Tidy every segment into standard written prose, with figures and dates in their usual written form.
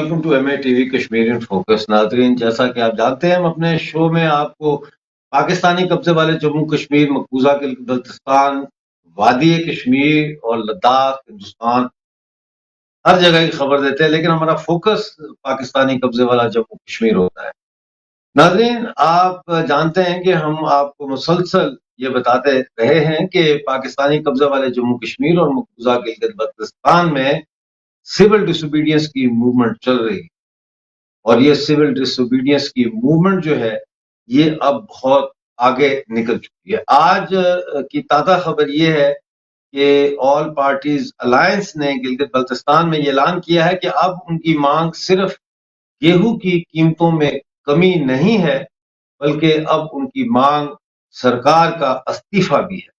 Welcome to MA TV Kashmir in focus. नाजरीन, जैसा कि आप जानते हैं, हम अपने शो में आपको पाकिस्तानी कब्जे वाले जम्मू कश्मीर, मकबूजा बल्तिस्तान, वादी कश्मीर और लद्दाख, हिंदुस्तान, हर जगह की खबर देते हैं, लेकिन हमारा फोकस पाकिस्तानी कब्जे वाला जम्मू कश्मीर होता है। नाजरीन, आप जानते हैं कि हम आपको मुसलसल ये बताते रहे हैं कि पाकिस्तानी कब्जे वाले जम्मू कश्मीर और मकबूजा बल्तिस्तान में सिविल डिसोबीडियंस की मूवमेंट चल रही है, और ये सिविल डिसोबीडियंस की मूवमेंट जो है ये अब बहुत आगे निकल चुकी है। आज की ताज़ा खबर ये है कि ऑल पार्टीज अलायंस ने गिलगित बल्तिस्तान में ये ऐलान किया है कि अब उनकी मांग सिर्फ गेहूं की कीमतों में कमी नहीं है, बल्कि अब उनकी मांग सरकार का इस्तीफा भी है।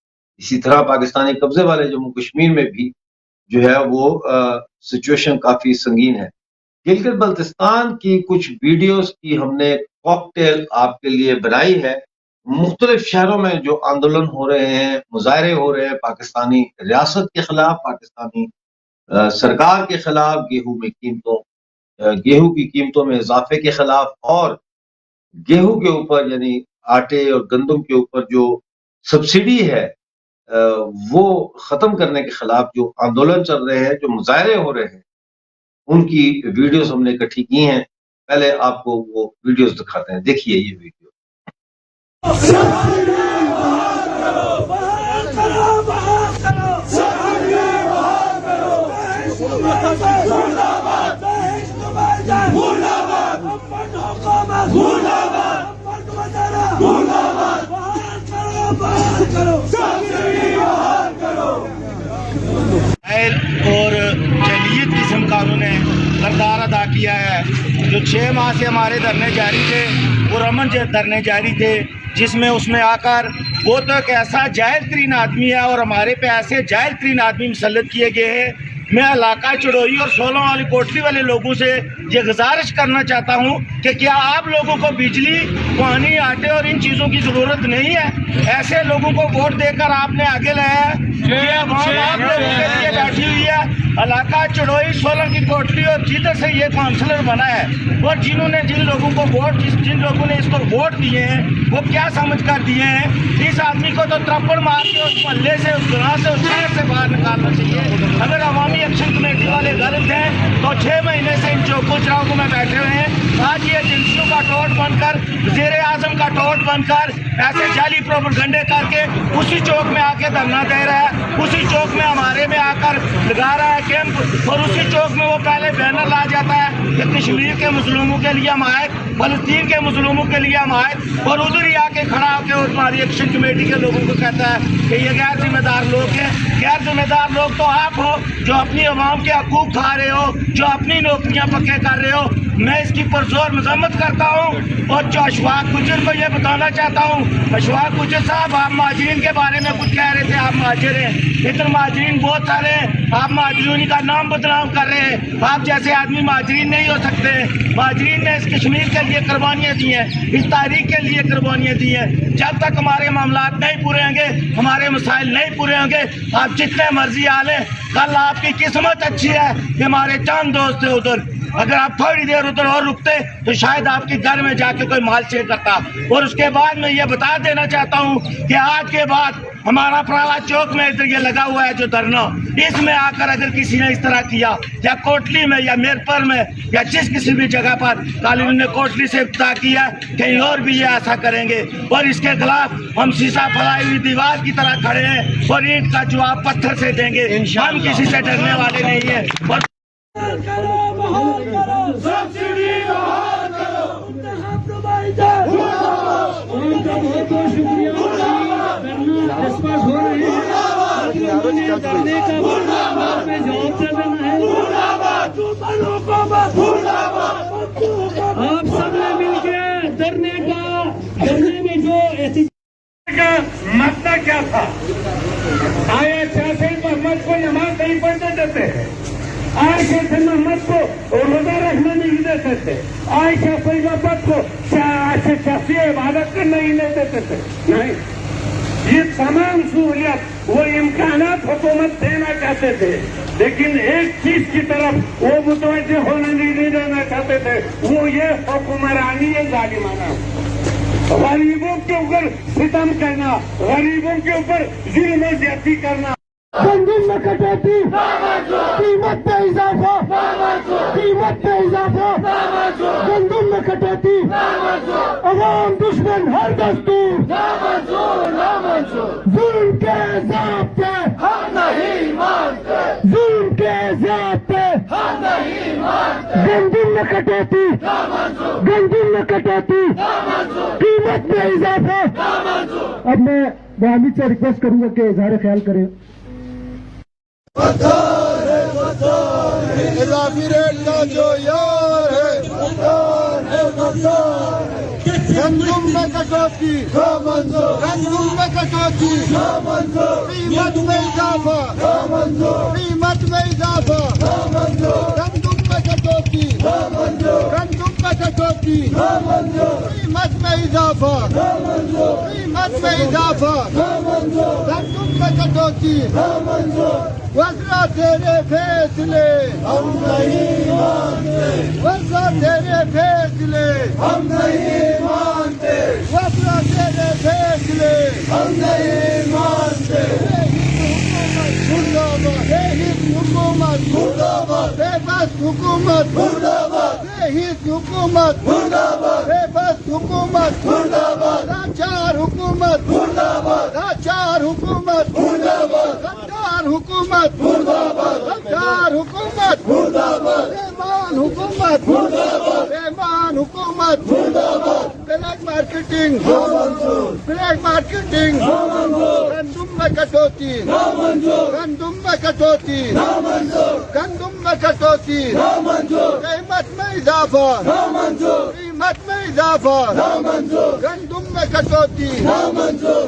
इसी तरह पाकिस्तानी कब्जे वाले जम्मू कश्मीर में भी जो है वो सिचुएशन काफी संगीन है। गिलगित बल्तिस्तान की कुछ वीडियोस की हमने कॉकटेल आपके लिए बनाई है। मुख्तलिफ शहरों में जो आंदोलन हो रहे हैं, मुजाहरे हो रहे हैं पाकिस्तानी रियासत के खिलाफ, पाकिस्तानी सरकार के खिलाफ, गेहूं की कीमतों में इजाफे के खिलाफ, और गेहूं के ऊपर यानी आटे और गंदम के ऊपर जो सब्सिडी है वो खत्म करने के खिलाफ जो आंदोलन चल रहे हैं, जो मुजाहरे हो रहे हैं, उनकी वीडियोस हमने इकट्ठी की हैं। पहले आपको वो वीडियोस दिखाते हैं, देखिए ये वीडियो। और जलीयत किस्म का उन्होंने किरदार अदा किया है। जो 6 माह से हमारे धरने जारी थे, वो रमन धरने जारी थे, जिसमें उसमें आकर वो तो एक ऐसा जाहिल तरीन आदमी है और हमारे पे ऐसे जाहिल तरीन आदमी मुसल्लत किए गए हैं। मैं इलाका चड़ोई और 16 वाली कोठरी वाले लोगों से ये गुजारिश करना चाहता हूँ कि क्या आप लोगों को बिजली, पानी, आटे और इन चीज़ों की ज़रूरत नहीं है? ऐसे लोगों को वोट देकर आपने आगे लाया है, ये अवाम आप लोगों के लिए बैठी हुई है। इलाका चड़ोई, 16 की कोठरी और जिधर से ये काउंसलर बना है, और जिन्होंने जिन लोगों ने इसको वोट दिए हैं, वो क्या समझ कर दिए हैं? इस आदमी को तो थप्पड़ मार के उस मोहल्ले से, उस गाँव से, उस शहर से बाहर निकालना चाहिए। अगर अवामी एक्शन कमेटी वाले गलत हैं तो 6 महीने से इन चौकों चौराहों में बैठे हुए हैं। आज ये एजेंसियों का टोट बनकर, वज़ीर आज़म का टोट बनकर, ऐसे जाली प्रोपेगेंडे करके उसी चौक में आके धरना दे रहा है, उसी चौक में हमारे में आकर लगा रहा है कैंप, और उसी चौक में वो पहले बैनर ला जाता है कि कश्मीर के मुस्लिमों के लिए हम आए, फलस्तीन के मुस्लिमों के लिए हम आए, और उधर ही आके खड़ा होकर और हमारी एक्शन कमेटी के लोगों को कहता है कि ये गैर जिम्मेदार लोग हैं। गैर जिम्मेदार लोग तो आप हो जो अपनी आवाम के हकूक खा रहे हो, जो अपनी नौकरियां पक्के कर रहे हो। मैं इसकी पुरजोर मजम्मत करता हूँ, और जो अशफाक गुज्जर को ये बताना चाहता हूँ, अशफाक गुज्जर साहब, आप महाजरीन के बारे में कुछ कह रहे थे, आप महाजर हैं, इधर महाजरीन बहुत सारे हैं, आप महाजरीन का नाम बदनाम कर रहे हैं। आप जैसे आदमी महाजरीन नहीं हो सकते। महाजरीन ने इस कश्मीर के लिए कुर्बानियाँ दी हैं, इस तारीख के लिए कुर्बानियाँ दी हैं। जब तक हमारे मामला नहीं पूरे होंगे, हमारे मसाइल नहीं पूरे होंगे, आप जितने मर्जी आ लें। कल आपकी किस्मत अच्छी है कि हमारे चंद दोस्त थे उधर, अगर आप थोड़ी देर उधर और रुकते तो शायद आपके घर में जाके कोई माल चेक करता। और उसके बाद मैं ये बता देना चाहता हूँ कि आज के बाद हमारा पराला चौक में इधर ये लगा हुआ है जो धरना, इसमें आकर अगर किसी ने इस तरह किया, या कोटली में या मेरपुर में या जिस किसी भी जगह पर कानून ने कोटली से इब्तिदा किया, कहीं और भी ये ऐसा करेंगे, और इसके खिलाफ हम शीशा फैलाई हुई दीवार की तरह खड़े हैं और ईंट का जवाब पत्थर से देंगे। हम किसी से डरने वाले नहीं है। आप सबने मिलकर धरने में जो का मतलब क्या था? आया शाह मोहम्मद को नमाज नहीं पढ़ने देते हैं, आयशा से मोहम्मद को रोजा रखने नहीं देते थे, आयशा सैयदत को शासी इबादत करने ही नहीं देते थे। नहीं, ये तमाम सहूलियत वो इम्कानात हुकूमत देना चाहते थे, लेकिन एक चीज की तरफ वो मुतवज्जह होने नहीं देना वो ये हुक्मरानी है जालिमाना। गरीबों के ऊपर सितम करना, गरीबों के ऊपर जुल्म और ज्यादती करना। गंदम में कटौती, कीमत में इजाफा, कीमत में इजाफा, गंदम में कटौती, अवाम दुश्मन हर दस्तूर, जुल्म के ज़ाब्ते हम नहीं मानते, जुल्म के ज़ाब्ते हम नहीं मानते। गंदम में कटौती, गंदम में कटौती, कीमत में इजाफा। अब मैं हामिद से रिक्वेस्ट करूंगा कि इजहार ख्याल करें। इजाफी रेट का जो यार है गंदम में कटौती, गंदम में कटौती, कीमत में इजाफा, कीमत में इजाफा, गंदम में कटौती, गंदम में कटौती, कीमत में इजाफा, कीमत में इजाफा, गंदम में कटौती। वज़रा तेरे फैसले हम नहीं मानते, वज़रा तेरे फैसले हम नहीं मानते, वज़रा तेरे फैसले हम नहीं मानते। मुर्दाबाद, हुकूमत मुर्दाबाद, बेबस हुकूमत मुर्दाबाद, हुकूमत मुर्दाबाद, बेबस हुकूमत मुर्दाबाद, लाचार हुकूमत मुर्दाबाद, लाचार हुकूमत मुर्दाबाद, गद्दार हुकूमत मुर्दाबाद, गद्दार हुकूमत मुर्दाबाद, बेईमान हुकूमत मुर्दाबाद, बेईमान हुकूमत मुर्दाबाद। ब्लैक मार्केटिंग ब्लैक मार्केटिंग, गंदम में कटौती, गंदम में कटौती, गंदम में कटौती, कीमत में इजाफा, कीमत में इजाफा, गंदम में कटौती,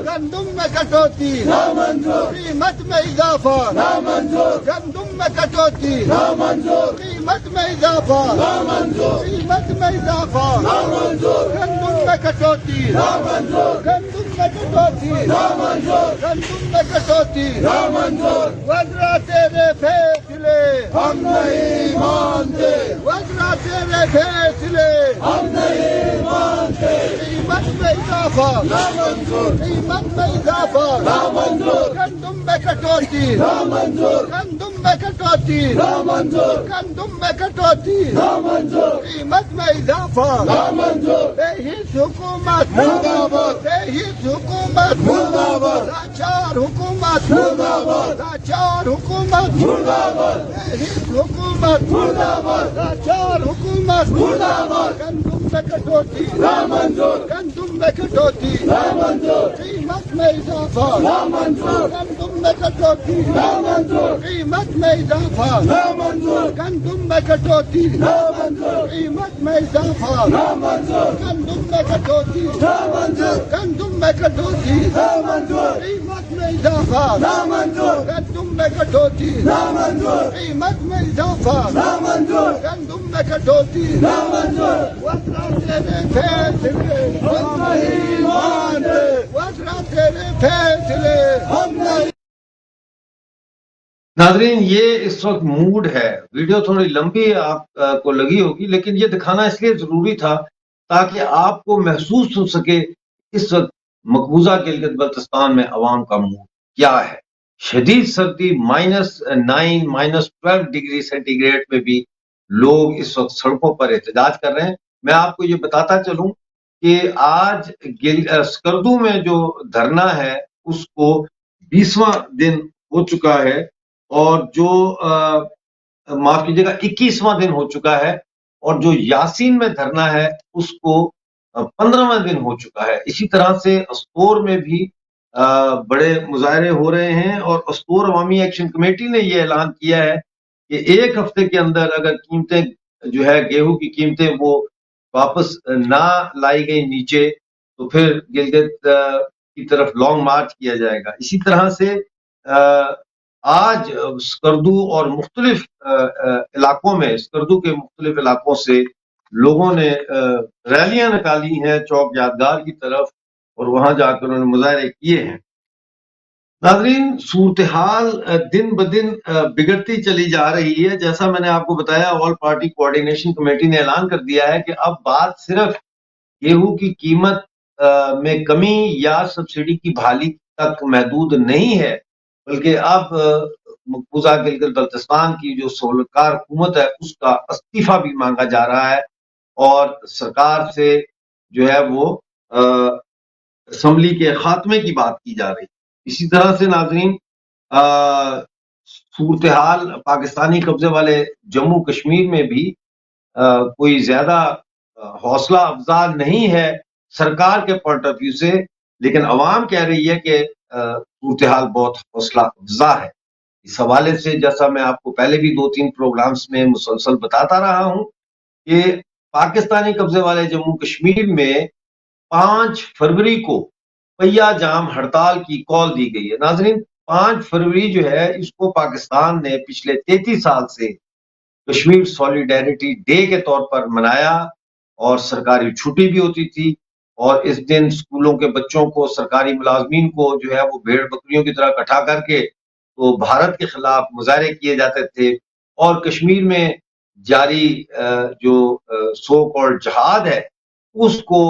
गंदम में कटौती, कीमत में इजाफा, गंदम में कटौती, कीमत में इजाफा, कीमत में इजाफा, गंदम में कटौती, गंदम में कटौती, गंदम में कटौती। वज़रा तेरे फैसले हम नहीं मानते, वज़रा तेरे फैसले हम नहीं मानते। कीमत में इजाफा, कीमत में इजाफा, गंदम में कटौती, गंदम में कटौती, गंदम में कटौती, कीमत में इजाफा। बेहिस हुकूमत मुर्दाबाद, बेहिस हुकूमत मुर्दाबाद, लाचार हुकूमत मुर्दाबाद, लाचार हुकूमत मुर्दाबाद, बेहिस हुकूमत मुर्दाबाद, लाचार हुकूमत मुर्दाबाद। गंदम में कटौती, गंदम में कटौती, कीमत में इजाफा, गंदम में कटौती, कीमत में इजाफा, गंदम में कटौती, कीमत में इजाफा, गंदम में कटौती, गंदम में कटौती, कीमत में इजाफा, गंदम में कटौती, कीमत में इजाफा, गंदम में कटौती। वज़रा तेरे फैसले हम नहीं मानते, वज़रा तेरे फैसले हम नहीं। नाज़रीन, ये इस वक्त मूड है। वीडियो थोड़ी लंबी आपको लगी होगी, लेकिन ये दिखाना इसलिए जरूरी था ताकि आपको महसूस हो सके इस वक्त मकबूजा गिलगित बल्तिस्तान में अवाम का मूड क्या है। शदीद सर्दी, -9 -12 डिग्री सेंटीग्रेड में भी लोग इस वक्त सड़कों पर एहतजाज कर रहे हैं। मैं आपको ये बताता चलूं कि आज स्कर्दू में जो धरना है उसको 20वां दिन हो चुका है और जो माफ कीजिएगा 21वां दिन हो चुका है, और जो यासीन में धरना है उसको 15वां दिन हो चुका है। इसी तरह से अस्तोर में भी बड़े मुजाहरे हो रहे हैं और अस्तोर अवामी एक्शन कमेटी ने यह ऐलान किया है कि एक हफ्ते के अंदर अगर कीमतें जो है गेहूं की कीमतें वो वापस ना लाई गई नीचे तो फिर गिलगित की तरफ लॉन्ग मार्च किया जाएगा। इसी तरह से आज स्कर्दू और मुख्तलिफ इलाकों में, स्कर्दू के मुख्तलिफ इलाकों से लोगों ने रैलियां निकाली हैं चौक यादगार की तरफ और वहां जाकर उन्होंने मुजाहरे किए हैं। ناظرین، صورتحال دن بدن بگڑتی چلی جا رہی ہے. جیسا میں نے آپ کو بتایا، آل پارٹی کوآرڈینیشن کمیٹی نے اعلان کر دیا ہے کہ اب بات صرف گیہوں کی قیمت میں کمی یا سبسڈی کی بحالی تک محدود نہیں ہے، بلکہ اب مقبوضہ گلگت بلتستان کی جو سہولتکار حکومت ہے اس کا استعفیٰ بھی مانگا جا رہا ہے، اور سرکار سے جو ہے وہ اسمبلی کے خاتمے کی بات کی جا رہی ہے. اسی طرح سے ناظرین، صورتحال پاکستانی قبضے والے جموں کشمیر میں بھی کوئی زیادہ حوصلہ افزا نہیں ہے سرکار کے پوائنٹ آف ویو سے، لیکن عوام کہہ رہی ہے کہ صورتحال بہت حوصلہ افزا ہے. اس حوالے سے جیسا میں آپ کو پہلے بھی 2-3 پروگرامز میں مسلسل بتاتا رہا ہوں کہ پاکستانی قبضے والے جموں کشمیر میں 5 فروری کو پہیا جام ہڑتال کی کال دی گئی ہے. ناظرین، 5 فروری جو ہے اس کو پاکستان نے پچھلے 33 سال سے کشمیر سولیڈیرٹی ڈے کے طور پر منایا، اور سرکاری چھٹی بھی ہوتی تھی، اور اس دن سکولوں کے بچوں کو، سرکاری ملازمین کو جو ہے وہ بھیڑ بکریوں کی طرح اکٹھا کر کے تو بھارت کے خلاف مظاہرے کیے جاتے تھے، اور کشمیر میں جاری جو سو کالڈ جہاد ہے اس کو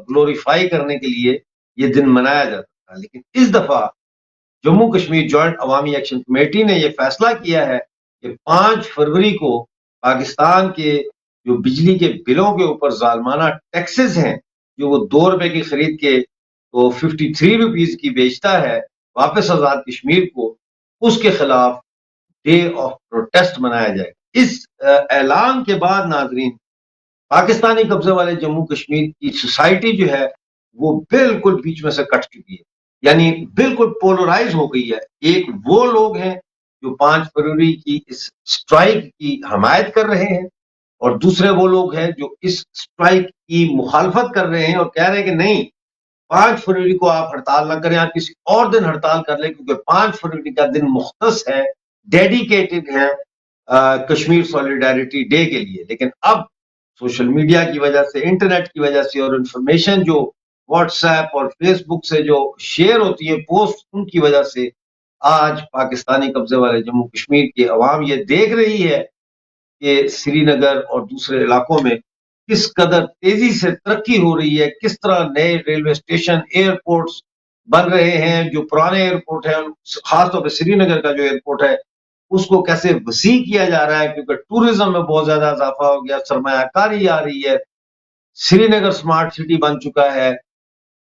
گلوریفائی کرنے کے لیے یہ دن منایا جاتا تھا. لیکن اس دفعہ جموں کشمیر جوائنٹ عوامی ایکشن کمیٹی نے یہ فیصلہ کیا ہے کہ 5 فروری کو پاکستان کے جو بجلی کے بلوں کے اوپر ظالمانہ ٹیکسز ہیں، جو وہ 2 روپے کی خرید کے تو 53 روپیز کی بیچتا ہے واپس آزاد کشمیر کو، اس کے خلاف ڈے آف پروٹیسٹ منایا جائے گا. اس اعلان کے بعد ناظرین، پاکستانی قبضے والے جموں کشمیر کی سوسائٹی جو ہے وہ بالکل بیچ میں سے کٹ چکی ہے، یعنی بالکل پولرائز ہو گئی ہے. ایک وہ لوگ ہیں جو 5 فروری کی اس سٹرائک کی حمایت کر رہے ہیں، اور دوسرے وہ لوگ ہیں جو اس سٹرائک کی مخالفت کر رہے ہیں اور کہہ رہے ہیں کہ نہیں، 5 فروری کو آپ ہڑتال نہ کریں، آپ کسی اور دن ہڑتال کر لیں، کیونکہ 5 فروری کا دن مختص ہے، ڈیڈیکیٹڈ ہے کشمیر سولیڈیرٹی ڈے کے لیے. لیکن اب سوشل میڈیا کی وجہ سے، انٹرنیٹ کی وجہ سے، اور انفارمیشن جو واٹس ایپ اور فیس بک سے جو شیئر ہوتی ہے پوسٹ، ان کی وجہ سے آج پاکستانی قبضے والے جموں کشمیر کی عوام یہ دیکھ رہی ہے کہ سری نگر اور دوسرے علاقوں میں کس قدر تیزی سے ترقی ہو رہی ہے، کس طرح نئے ریلوے اسٹیشن، ایئرپورٹس بن رہے ہیں. جو پرانے ایئرپورٹ ہیں، خاص طور پہ سری نگر کا جو ایئرپورٹ ہے اس کو کیسے وسیع کیا جا رہا ہے، کیونکہ ٹورزم میں بہت زیادہ اضافہ ہو گیا، سرمایہ کاری آ رہی ہے، سری نگر سمارٹ سٹی بن چکا ہے،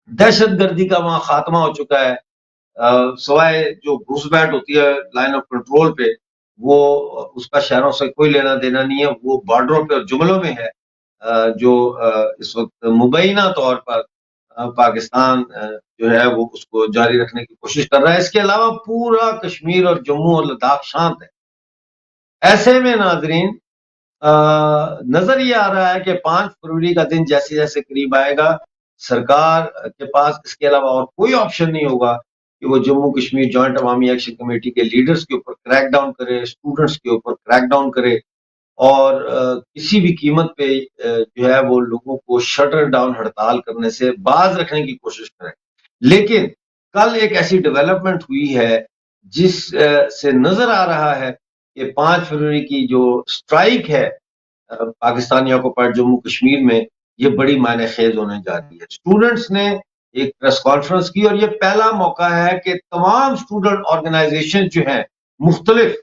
دہشت گردی کا وہاں خاتمہ ہو چکا ہے. سوائے جو گھس بیٹھ ہوتی ہے لائن آف کنٹرول پہ، وہ اس کا شہروں سے کوئی لینا دینا نہیں ہے، وہ بارڈروں پہ اور جملوں میں ہے، جو اس وقت مبینہ طور پر پاکستان جو ہے وہ اس کو جاری رکھنے کی کوشش کر رہا ہے. اس کے علاوہ پورا کشمیر اور جموں اور لداخ شانت ہے. ایسے میں ناظرین، نظر یہ آ رہا ہے کہ 5 فروری کا دن جیسے جیسے قریب آئے گا، سرکار کے پاس اس کے علاوہ اور کوئی آپشن نہیں ہوگا کہ وہ جموں کشمیر جوائنٹ عوامی ایکشن کمیٹی کے لیڈرز کے اوپر کریک ڈاؤن کرے، اسٹوڈنٹس کے اوپر کریک ڈاؤن کرے، اور کسی بھی قیمت پہ جو ہے وہ لوگوں کو شٹر ڈاؤن ہڑتال کرنے سے باز رکھنے کی کوشش کرے. لیکن کل ایک ایسی ڈیولپمنٹ ہوئی ہے جس سے نظر آ رہا ہے کہ 5 فروری کی جو سٹرائک ہے پاکستانی آکوپائیڈ جموں کشمیر میں، یہ بڑی معنی خیز ہونے جا رہی ہے. اسٹوڈنٹس نے ایک پریس کانفرنس کی، اور یہ پہلا موقع ہے کہ تمام اسٹوڈنٹ آرگنائزیشن جو ہیں مختلف،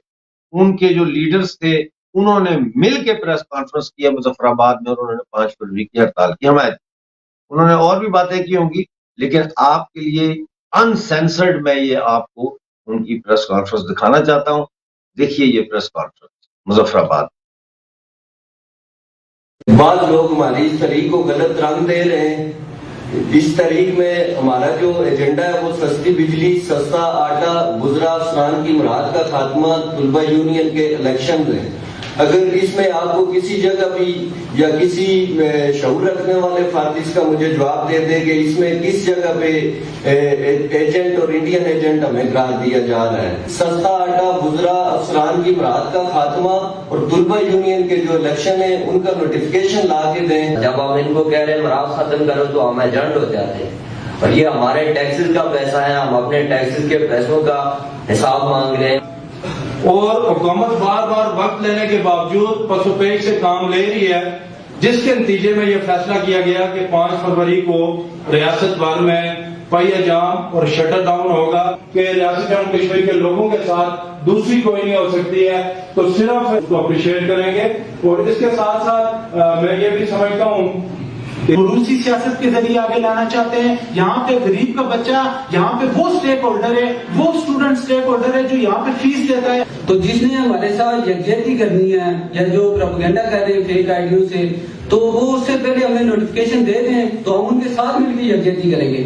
ان کے جو لیڈرز تھے انہوں نے مل کے پریس کانفرنس کیا مظفر آباد میں، اور انہوں نے 5 فروری کی ہڑتال کی حمایت. انہوں نے اور بھی باتیں کی ہوں گی، لیکن آپ کے لیے انسینسرڈ میں یہ آپ کو ان کی پریس کانفرنس دکھانا چاہتا ہوں. دیکھیے یہ پریس کانفرنس مظفر آباد. بعض لوگ ہماری اس تحریک کو غلط رنگ دے رہے ہیں. اس تحریک میں ہمارا جو ایجنڈا ہے وہ سستی بجلی، سستا آٹا، گزرا افسران کی مراد کا خاتمہ، طلبہ یونین کے الیکشن ہیں. اگر اس میں آپ کو کسی جگہ بھی یا کسی شعور رکھنے والے فرد اس کا مجھے جواب دے دے کہ اس میں کس جگہ پہ ایجنٹ اور انڈین ایجنٹ ہمیں قرار دیا جا رہا ہے. سستا آٹا، گزرا افسران کی مراد کا خاتمہ اور طلبہ یونین کے جو الیکشن ہیں ان کا نوٹیفکیشن لا کے دیں. جب ہم ان کو کہہ رہے ہیں مراد ختم کرو تو ہم ایجنٹ ہو جاتے ہیں. اور یہ ہمارے ٹیکسز کا پیسہ ہے، ہم اپنے ٹیکسز کے پیسوں کا حساب مانگ رہے ہیں۔ اور حکومت بار بار وقت لینے کے باوجود پس و پیش سے کام لے رہی ہے، جس کے نتیجے میں یہ فیصلہ کیا گیا کہ 5 فروری کو ریاست بھر میں پہیہ جام اور شٹر ڈاؤن ہوگا کہ ریاست جموں کشمیر کے لوگوں کے ساتھ دوسری کوئی نہیں ہو سکتی ہے، تو صرف اس کو اپریشیٹ کریں گے۔ اور اس کے ساتھ ساتھ میں یہ بھی سمجھتا ہوں روسی سیاست کے ذریعے آگے لانا چاہتے ہیں۔ یہاں پہ غریب کا بچہ، یہاں پہ وہ سٹیک ہولڈر ہے، وہ اسٹوڈنٹ سٹیک ہولڈر ہے جو یہاں پہ فیس دیتا ہے۔ تو جس نے ہمارے ساتھ یکجہتی کرنی ہے یا جو پروپیگنڈا کر رہے ہیں فیک آئیڈیوں سے، تو وہ اس سے پہلے ہمیں نوٹیفیکیشن دے دیں تو ہم ان کے ساتھ مل کے یکجہتی کریں گے۔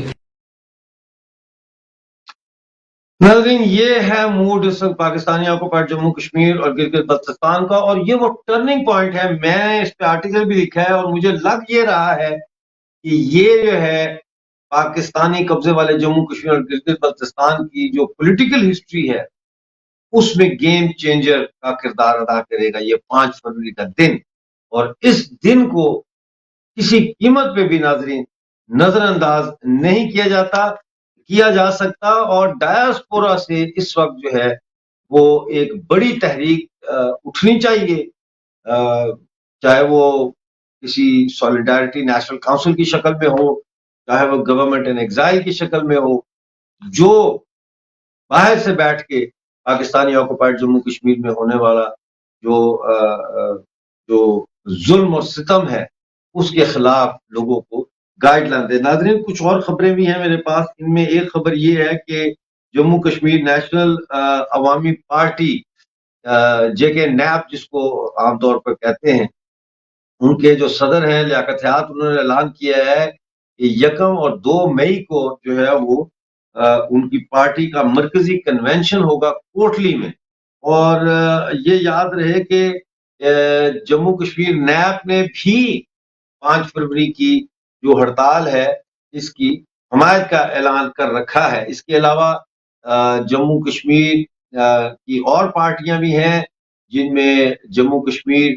ناظرین، یہ ہے موڈ اس وقت پاکستانی آکوپائیڈ جموں کشمیر اور گلگت بلتستان کا، اور یہ وہ ٹرننگ پوائنٹ ہے۔ میں نے اس پہ آرٹیکل بھی لکھا ہے اور مجھے لگ یہ رہا ہے کہ یہ جو ہے پاکستانی قبضے والے جموں کشمیر اور گلگت بلتستان کی جو پولیٹیکل ہسٹری ہے اس میں گیم چینجر کا کردار ادا کرے گا یہ 5 فروری کا دن۔ اور اس دن کو کسی قیمت پہ بھی ناظرین نظر انداز نہیں کیا جا سکتا، اور ڈایاسپورا سے اس وقت جو ہے وہ ایک بڑی تحریک اٹھنی چاہیے، چاہے وہ کسی سولیڈارٹی نیشنل کاؤنسل کی شکل میں ہو، چاہے وہ گورنمنٹ ان ایگزائل کی شکل میں ہو، جو باہر سے بیٹھ کے پاکستانی آکوپائیڈ جموں کشمیر میں ہونے والا جو ظلم اور ستم ہے اس کے خلاف لوگوں کو گائیڈ لائن دے۔ ناظرین، کچھ اور خبریں بھی ہیں میرے پاس۔ ان میں ایک خبر یہ ہے کہ جموں کشمیر نیشنل عوامی پارٹی جے کے نیب جس کو عام طور پر کہتے ہیں، ان کے جو صدر ہیں لیاقت حیات، انہوں نے اعلان کیا ہے کہ 1 اور 2 مئی کو جو ہے وہ ان کی پارٹی کا مرکزی کنونشن ہوگا کوٹلی میں۔ اور یہ یاد رہے کہ جموں کشمیر نیب نے بھی 5 فروری کی جو ہڑتال ہے اس کی حمایت کا اعلان کر رکھا ہے۔ اس کے علاوہ جموں کشمیر کی اور پارٹیاں بھی ہیں، جن میں Jammu Kashmir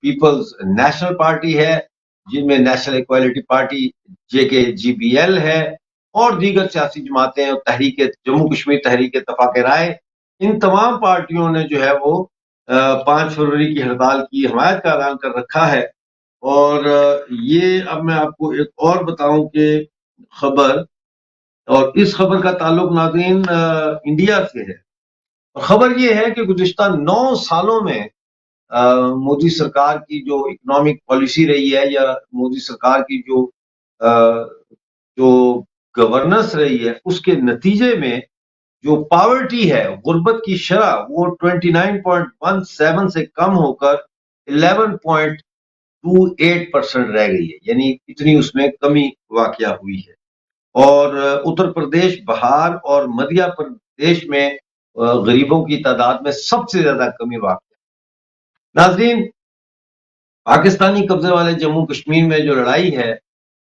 people's national party ہے، جن میں نیشنل ایکوالٹی پارٹی JKGBL ہے، اور دیگر سیاسی جماعتیں اور جموں کشمیر تحریک اتفاق رائے۔ ان تمام پارٹیوں نے جو ہے وہ 5 فروری کی ہڑتال کی حمایت کا اعلان کر رکھا ہے۔ اور یہ اب میں آپ کو ایک اور بتاؤں کہ خبر، اور اس خبر کا تعلق ناظرین انڈیا سے ہے۔ خبر یہ ہے کہ گزشتہ 9 سالوں میں مودی سرکار کی جو اکنامک پالیسی رہی ہے، یا مودی سرکار کی جو گورننس رہی ہے، اس کے نتیجے میں جو پاورٹی ہے، غربت کی شرح، وہ 29.17 سے کم ہو کر 11.28% رہ گئی ہے، یعنی اتنی اس میں کمی واقع ہوئی ہے۔ اور اتر پردیش، بہار اور مدھیہ پردیش میں غریبوں کی تعداد میں سب سے زیادہ کمی واقع ہے۔ ناظرین، پاکستانی قبضے والے جموں کشمیر میں جو لڑائی ہے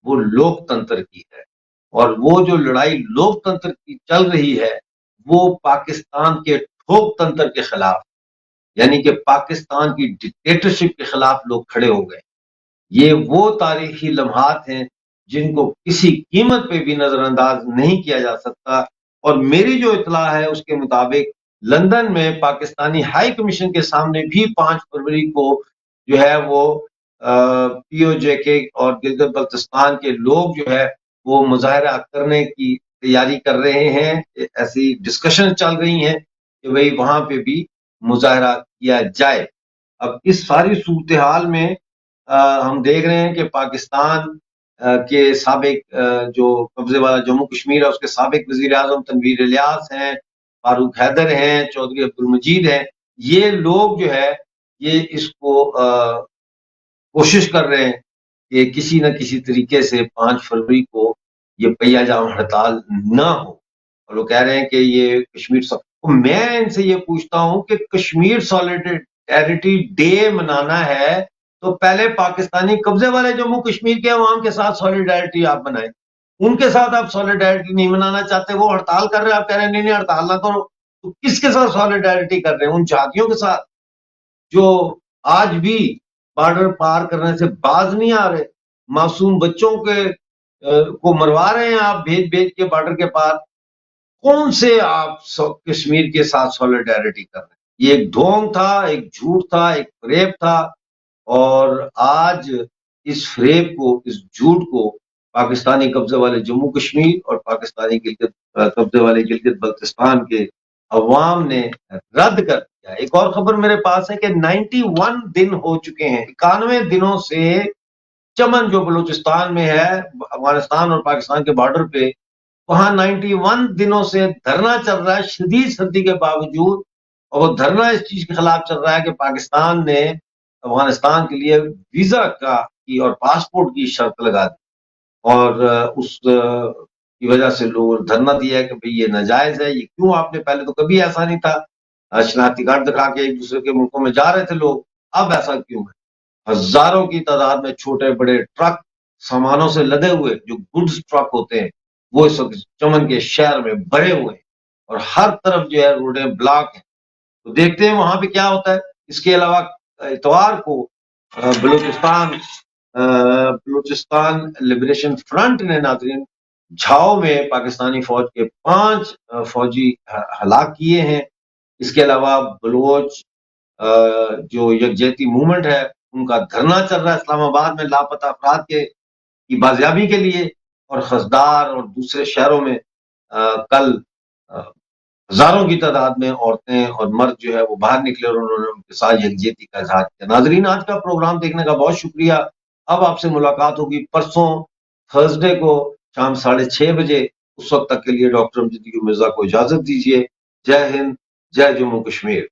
وہ لوک تنتر کی ہے، اور وہ جو لڑائی لوک تنتر کی چل رہی ہے وہ پاکستان کے ٹھوک تنتر کے خلاف، یعنی کہ پاکستان کی ڈکٹیٹرشپ کے خلاف لوگ کھڑے ہو گئے۔ یہ وہ تاریخی لمحات ہیں جن کو کسی قیمت پہ بھی نظر انداز نہیں کیا جا سکتا۔ اور میری جو اطلاع ہے اس کے مطابق لندن میں پاکستانی ہائی کمیشن کے سامنے بھی 5 فروری کو جو ہے وہ POJK اور گلگت بلتستان کے لوگ جو ہے وہ مظاہرہ کرنے کی تیاری کر رہے ہیں۔ ایسی ڈسکشن چل رہی ہیں کہ بھئی وہاں پہ بھی مظاہرہ کیا جائے۔ اب اس ساری صورتحال میں ہم دیکھ رہے ہیں کہ پاکستان کے سابق جو قبضے والا جموں کشمیر ہے اس کے سابق وزیر اعظم تنویر الیاس ہیں، فاروق حیدر ہیں، چودھری عبدالمجید ہیں، یہ لوگ جو ہے یہ اس کو کوشش کر رہے ہیں کہ کسی نہ کسی طریقے سے 5 فروری کو یہ پہیہ جام ہڑتال نہ ہو، اور وہ کہہ رہے ہیں کہ یہ کشمیر میں ان سے یہ پوچھتا ہوں کہ کشمیر سولیڈیرٹی ڈے منانا ہے تو پہلے پاکستانی قبضے والے جموں کشمیر کے عوام کے ساتھ سولیڈیرٹی آپ بنائیں۔ ان کے ساتھ آپ سولیڈیرٹی نہیں منانا چاہتے، وہ ہڑتال کر رہے ہیں، آپ کہہ رہے ہیں نہیں ہڑتال نہ کرو، تو کس کے ساتھ سولیڈیرٹی کر رہے ہیں؟ ان جہادیوں کے ساتھ جو آج بھی بارڈر پار کرنے سے باز نہیں آ رہے، معصوم بچوں کے को मरवा रहे हैं आप भेज भेज के बॉर्डर के पार, कौन से आप कश्मीर के साथ सॉलिडारिटी कर रहे हैं? ये एक ढोंग था, एक झूठ था, एक फरेब था, और आज इस फरेब को, इस झूठ को पाकिस्तानी कब्जे वाले जम्मू कश्मीर और पाकिस्तानी कब्जे वाले गिलगित बल्तिस्तान के अवाम ने रद्द कर दिया। एक और खबर मेरे पास है कि 91 दिन हो चुके हैं, 91 दिनों से चमन जो बलूचिस्तान में है, अफगानिस्तान और पाकिस्तान के बॉर्डर पे, वहां 91 दिनों से धरना चल रहा है शदीद सर्दी के बावजूद, और वो धरना इस चीज के खिलाफ चल रहा है कि पाकिस्तान ने अफगानिस्तान के लिए वीजा की और पासपोर्ट की शर्त लगा दी, और उस की वजह से लोगों ने धरना दिया है कि भाई ये नाजायज है, ये क्यों आपने, पहले तो कभी ऐसा नहीं था, शनाख्ती कार्ड दिखा के एक दूसरे के मुल्कों में जा रहे थे लोग, अब ऐसा क्यों है? हजारों की तादाद में छोटे बड़े ट्रक सामानों से लदे हुए जो गुड्स ट्रक होते हैं वो इस वक्त चमन के शहर में भरे हुए हैं, और हर तरफ जो है रोडें ब्लॉक हैं। तो देखते हैं वहां पे क्या होता है। इसके अलावा इतवार को बलूचिस्तान लिबरेशन फ्रंट ने नाज़रीन झाओ में पाकिस्तानी फौज के 5 फौजी हलाक किए हैं। इसके अलावा बलोच जो यकजहती मूवमेंट है उनका धरना चल रहा है इस्लामाबाद में लापता अफराद की बाजियाबी के लिए, और खसदार और दूसरे शहरों में कल हजारों की तादाद में औरतें और मर्द जो है वो बाहर निकले और उन्होंने उनके साथ यकजहती का इजहार किया। नाजरीन, आज का प्रोग्राम देखने का बहुत शुक्रिया। अब आपसे मुलाकात होगी परसों थर्सडे को शाम 6:30 बजे। उस वक्त तक के लिए डॉक्टर अमजद मिर्जा को इजाजत दीजिए। जय हिंद, जय जम्मू कश्मीर।